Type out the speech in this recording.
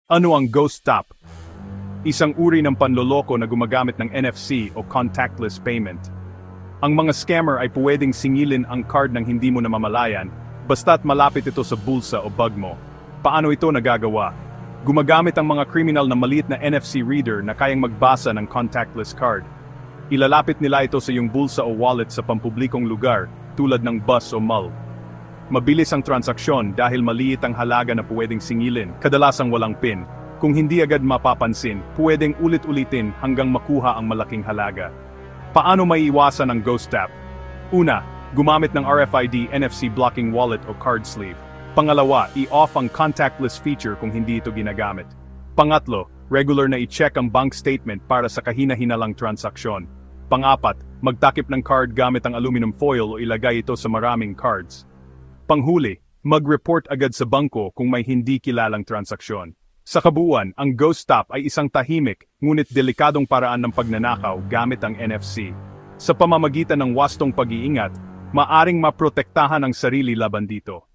Ano ang Ghost Tap? Isang uri ng panloloko na gumagamit ng NFC o contactless payment. Ang mga scammer ay pwedeng singilin ang card ng hindi mo namamalayan, basta't malapit ito sa bulsa o bag mo. Paano ito nagagawa? Gumagamit ang mga kriminal na maliit na NFC reader na kayang magbasa ng contactless card. Ilalapit nila ito sa iyong bulsa o wallet sa pampublikong lugar, tulad ng bus o mall. Mabilis ang transaksyon dahil maliit ang halaga na pwedeng singilin, kadalasang walang PIN. Kung hindi agad mapapansin, pwedeng ulit-ulitin hanggang makuha ang malaking halaga. Paano maiiwasan ang Ghost Tap? Una, gumamit ng RFID NFC blocking wallet o card sleeve. Pangalawa, i-off ang contactless feature kung hindi ito ginagamit. Pangatlo, regular na i-check ang bank statement para sa kahina-hinalang transaksyon. Pangapat, magtakip ng card gamit ang aluminum foil o ilagay ito sa maraming cards. Panghuli, mag-report agad sa bangko kung may hindi kilalang transaksyon. Sa kabuuan, ang Ghost Tap ay isang tahimik, ngunit delikadong paraan ng pagnanakaw gamit ang NFC. Sa pamamagitan ng wastong pag-iingat, maaring maprotektahan ang sarili laban dito.